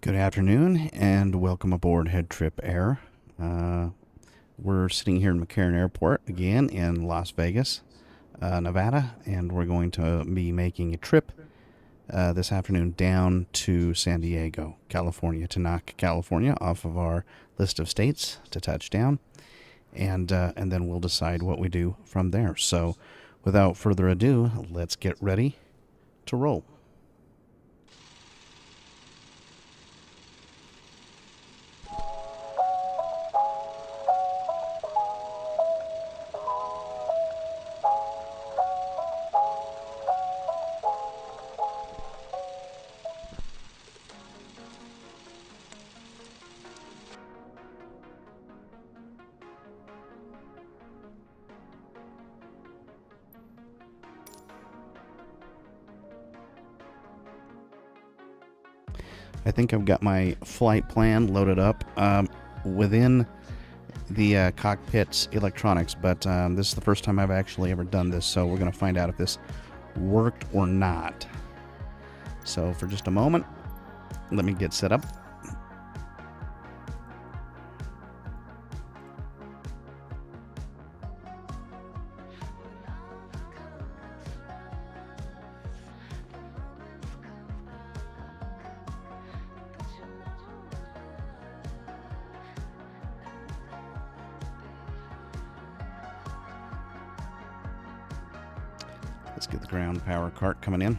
Good afternoon and welcome aboard HeadTrip Air. We're sitting here in McCarran Airport again in Las Vegas, Nevada, and we're going to be making a trip this afternoon down to San Diego, California, to knock California off of our list of states to touch down, and then we'll decide what we do from there. So without further ado, let's get ready to roll. I think I've got my flight plan loaded up within the cockpit's electronics, but this is the first time I've actually ever done this, so we're going to find out if this worked or not. So for just a moment, let me get set up. Let's get the ground power cart coming in.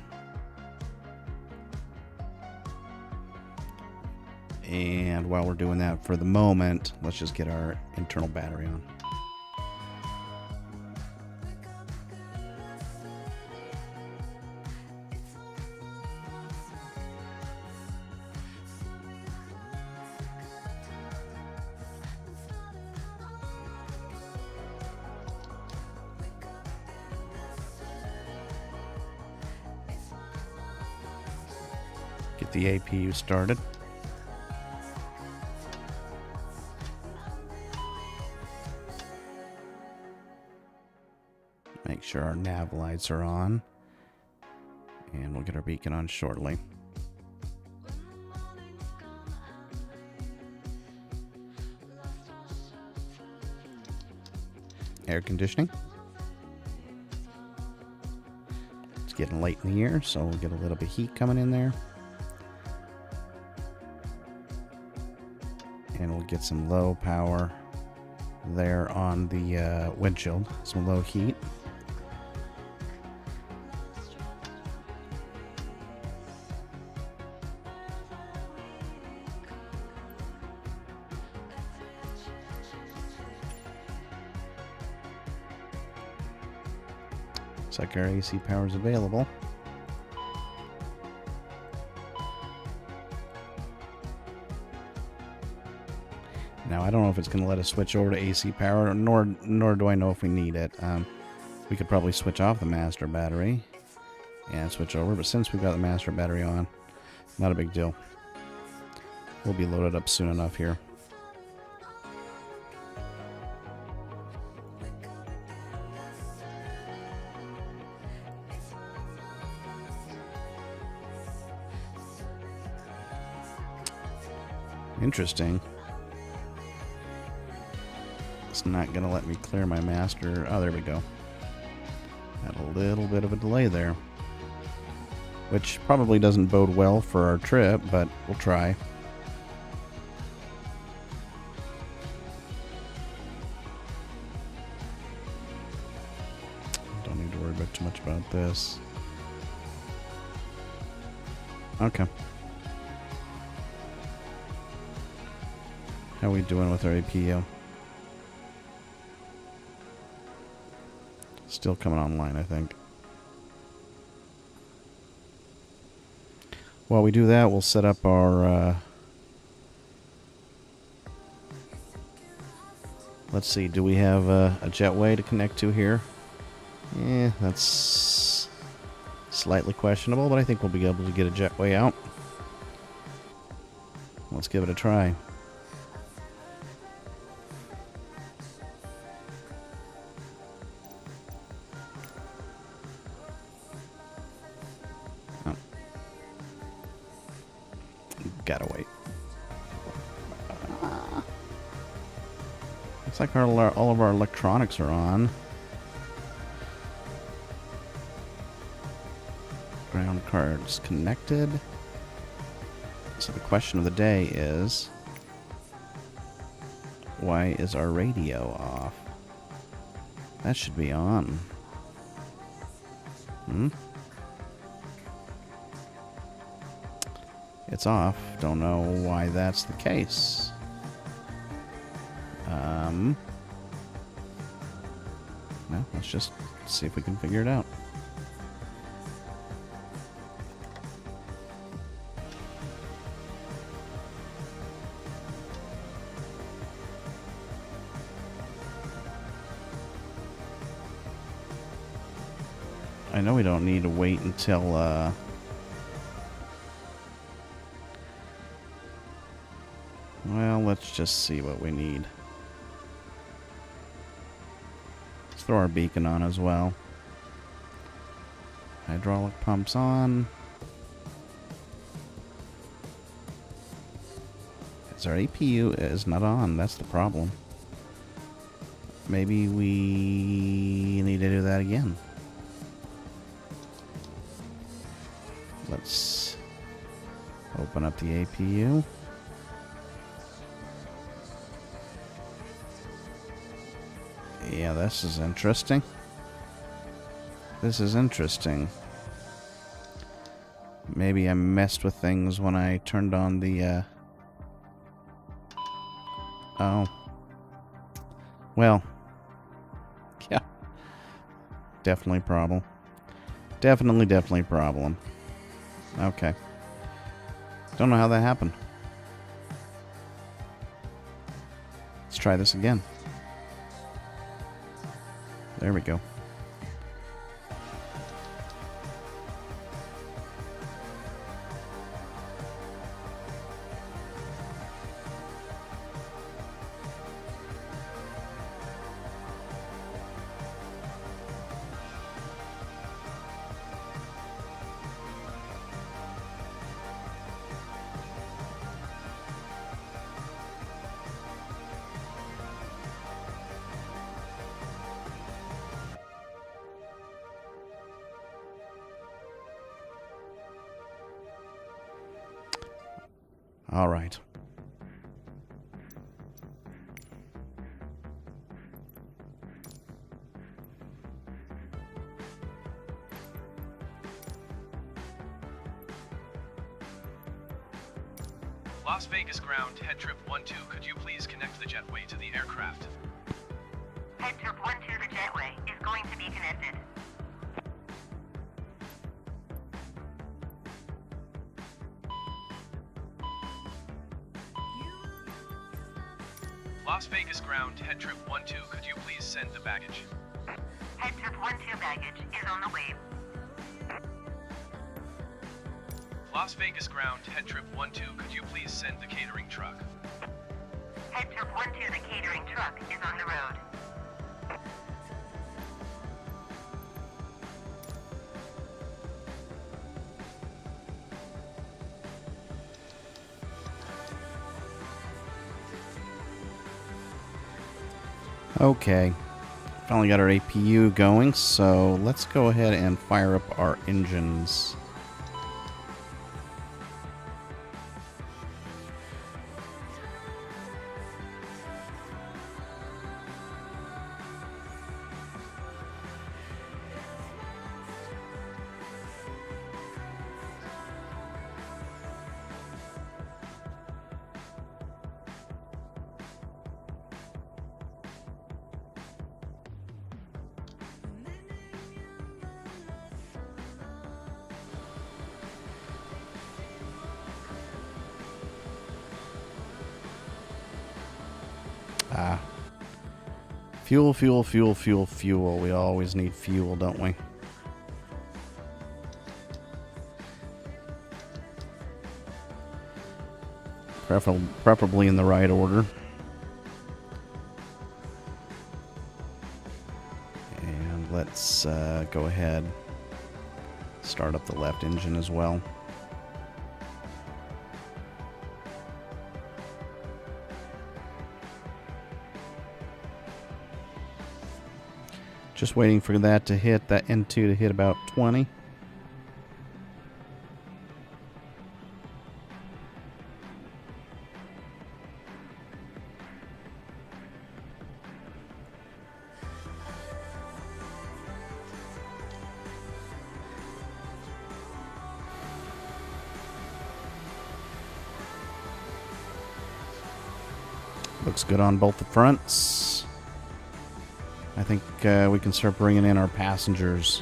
And while we're doing that for the moment, let's just get our internal battery on. Get the APU started. Make sure our nav lights are on. And we'll get our beacon on shortly. Air conditioning. It's getting late in the year, so we'll get a little bit of heat coming in there. And we'll get some low power there on the windshield, some low heat. Looks like our AC power is available. Now, I don't know if it's going to let us switch over to AC power, nor do I know if we need it. We could probably switch off the master battery and switch over, but since we've got the master battery on, not a big deal. We'll be loaded up soon enough here. Interesting. It's not going to let me clear my master. Oh, there we go. Had a little bit of a delay there, which probably doesn't bode well for our trip, but we'll try. Don't need to worry about too much about this. Okay. How are we doing with our APU? Still coming online, I think. While we do that, we'll set up our... let's see, do we have a jetway to connect to here? Yeah, that's slightly questionable, but I think we'll be able to get a jetway out. Let's give it a try. Gotta wait. Looks like all of our electronics are on. Ground cards connected. So the question of the day is, why is our radio off? That should be on. It's off. Don't know why that's the case. Well, let's just see if we can figure it out. I know we don't need to wait until, well, let's just see what we need. Let's throw our beacon on as well. Hydraulic pumps on. Our APU is not on. That's the problem. Maybe we need to do that again. Let's open up the APU. Yeah, this is interesting. This is interesting. Maybe I messed with things when I turned on the, oh. Well. Yeah. Definitely problem. Definitely problem. Okay. Don't know how that happened. Let's try this again. There we go. All right. Las Vegas ground, HeadTrip 1-2, could you please connect the jetway to the aircraft? HeadTrip 1-2, the jetway is going to be connected. Las Vegas ground, HeadTrip 1-2, could you please send the baggage? HeadTrip 1-2 baggage is on the way. Las Vegas ground, HeadTrip 1-2, could you please send the catering truck? HeadTrip 1-2, the catering truck is on the road. Okay. Finally got our APU going, so let's go ahead and fire up our engines. Fuel, fuel, fuel, fuel, fuel. We always need fuel, don't we? Preferably in the right order. And let's go ahead, start up the left engine as well. Just waiting for that to hit, that N2 to hit about 20. Looks good on both the fronts. I think we can start bringing in our passengers.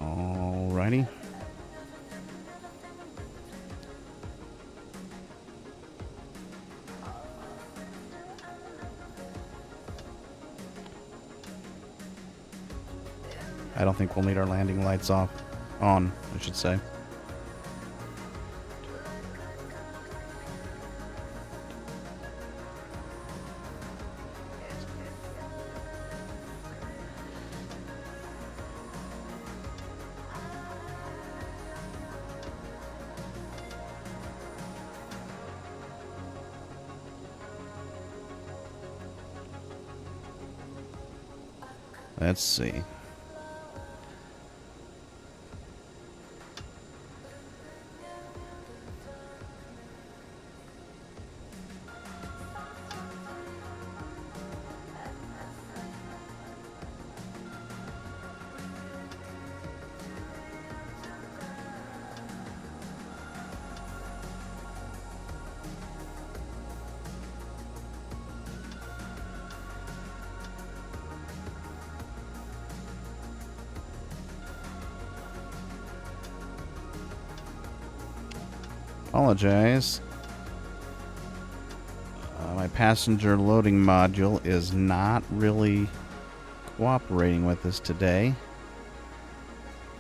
Alrighty. I don't think we'll need our landing lights on, I should say. Let's see. Apologize. My passenger loading module is not really cooperating with us today.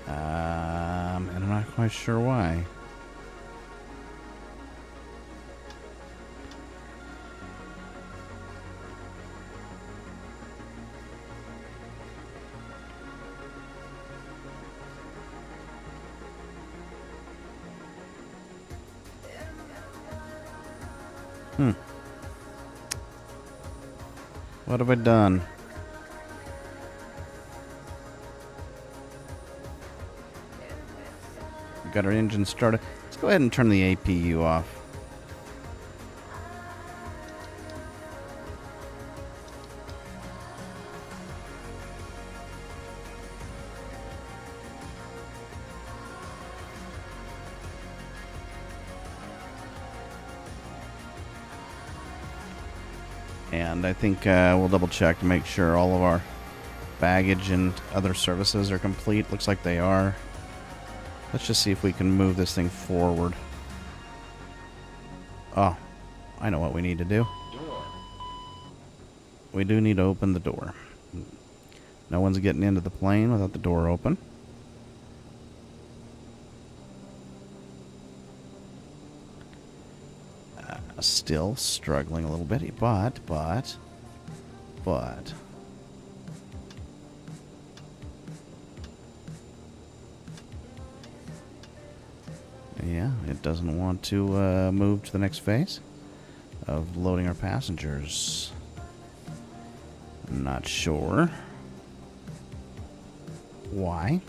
And I'm not quite sure why. What have I done? Got our engine started. Let's go ahead and turn the APU off. And I think we'll double check to make sure all of our baggage and other services are complete. Looks like they are. Let's just see if we can move this thing forward. Oh, I know what we need to do. We do need to open the door. No one's getting into the plane without the door open. Still struggling a little bit, but. Yeah, it doesn't want to move to the next phase of loading our passengers. I'm not sure why.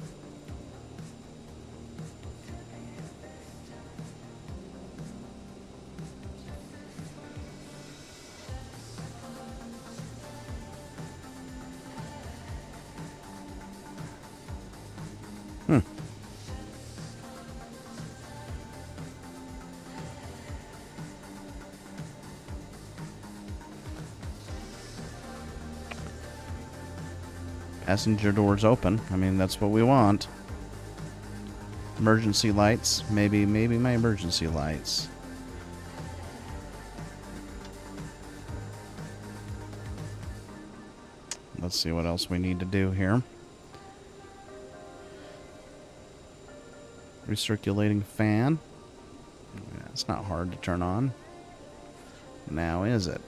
Passenger doors open. I mean, that's what we want. Emergency lights. Maybe my emergency lights. Let's see what else we need to do here. Recirculating fan. Yeah, it's not hard to turn on. Now is it?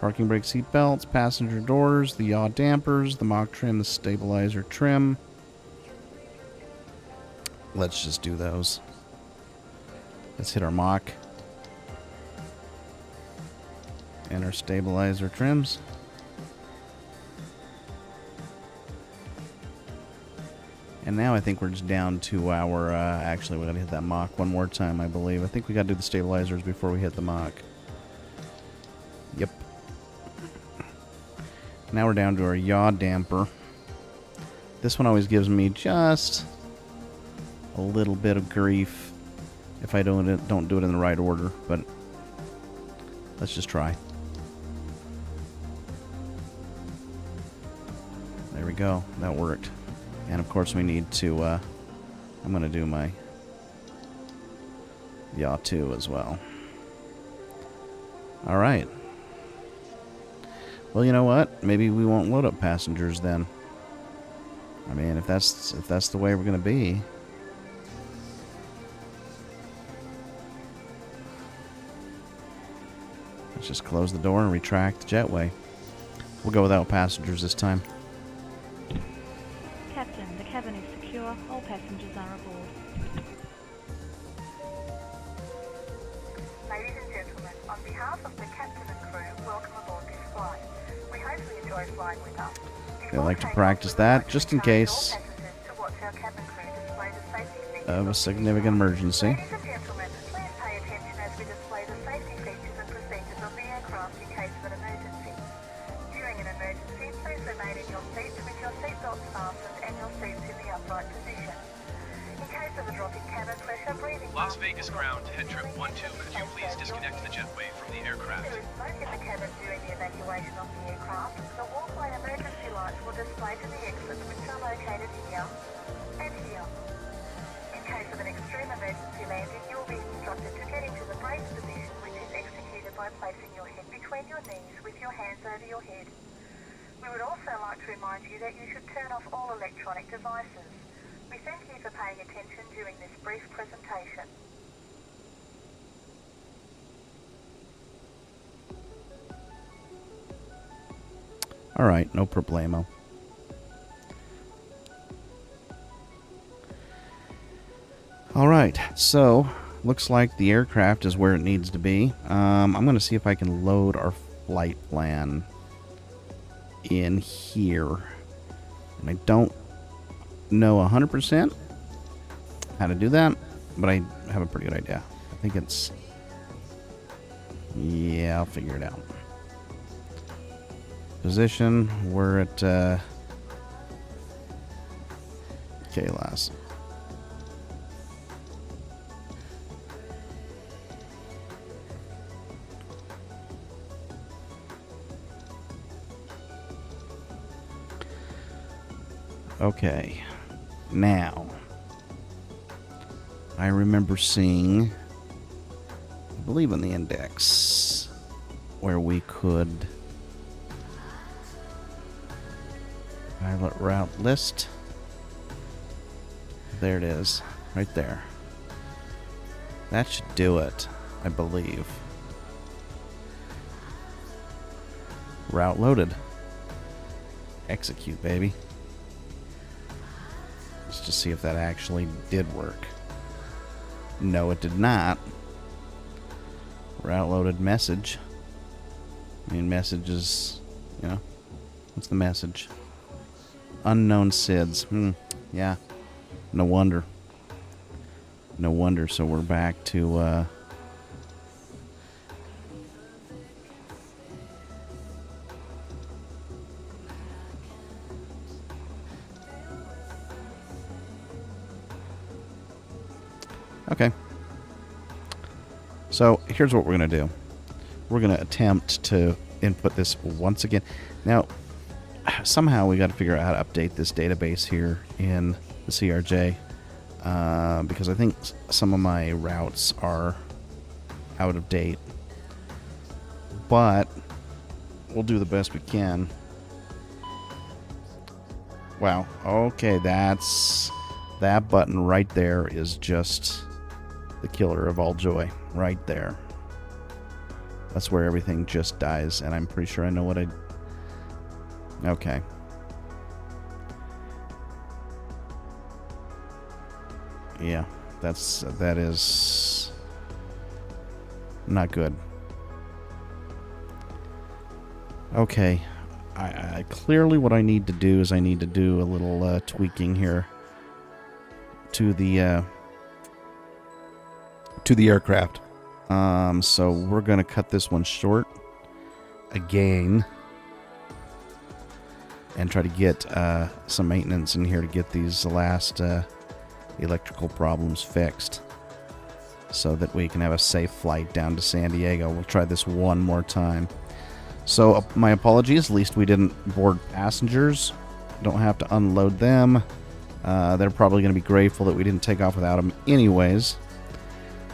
Parking brake seat belts, passenger doors, the yaw dampers, the mock trim, the stabilizer trim. Let's just do those. Let's hit our mock and our stabilizer trims. And now I think we're just down to our, actually we gotta hit that mock one more time, I believe. I think we gotta do the stabilizers before we hit the mock. Yep. Now we're down to our yaw damper. This one always gives me just a little bit of grief if I don't do it in the right order, but let's just try. There we go. That worked. And of course we need to, I'm going to do my yaw 2 as well. Alright. Well, you know what? Maybe we won't load up passengers then. I mean, if that's the way we're going to be. Let's just close the door and retract the jetway. We'll go without passengers this time. Captain, the cabin is secure. All passengers are aboard. Ladies and gentlemen, on behalf of the captain and crew, welcome aboard this flight. We hope you enjoy flying with us. They like to practice that just in case of a significant emergency. Ladies and gentlemen, please pay attention as we display the safety features and procedures of the aircraft in case of an emergency. During an emergency, please remain in your seats with your seatbelts fastened and your seats in the upright position. In case of a drop in cabin pressure, breathing... Las Vegas ground, HeadTrip 12, could you please disconnect the jetway from the aircraft? There is smoke in the cabin during the evacuation of the aircraft. The walkway emergency lights will display to the exits, which are located here and here. In case of an extreme emergency landing, you will be instructed to get into the brace position, which is executed by placing your head between your knees with your hands over your head. We would also like to remind you that you should turn off all electronic devices. We thank you for paying attention during this brief presentation. Alright, no problemo. Alright, so looks like the aircraft is where it needs to be. I'm going to see if I can load our flight plan in here. And I don't know 100% how to do that, but I have a pretty good idea. I think it's... yeah, I'll figure it out. Position, we're at KLAS. Okay, now I remember seeing, I believe in the index, where we could pilot route list. There it is, right there. That should do it, I believe. Route loaded. Execute, baby. Let's just see if that actually did work. No, it did not. Route loaded message. I mean, messages, you know. What's the message? Unknown SIDS. Yeah. No wonder. No wonder. So we're back to, okay. So here's what we're going to do. We're going to attempt to input this once again. Now, somehow we got to figure out how to update this database here in the CRJ, because I think some of my routes are out of date. But we'll do the best we can. Wow. Okay, that button right there is just the killer of all joy. Right there. That's where everything just dies, and I'm pretty sure I know what I... Okay. Yeah, that is not good. Okay. I clearly what I need to do is I need to do a little tweaking here to the aircraft. So we're going to cut this one short again and try to get some maintenance in here to get these last electrical problems fixed so that we can have a safe flight down to San Diego. We'll try this one more time. So my apologies, at least we didn't board passengers. Don't have to unload them. They're probably going to be grateful that we didn't take off without them anyways.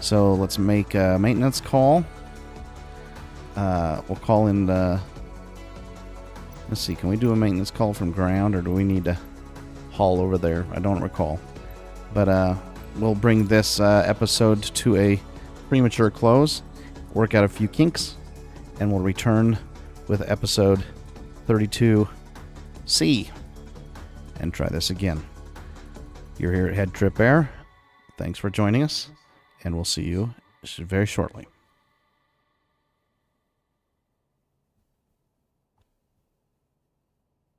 So let's make a maintenance call. We'll call in the... Let's see, can we do a maintenance call from ground, or do we need to haul over there? I don't recall. But we'll bring this episode to a premature close, work out a few kinks, and we'll return with episode 32C and try this again. You're here at HeadTrip Air. Thanks for joining us, and we'll see you very shortly.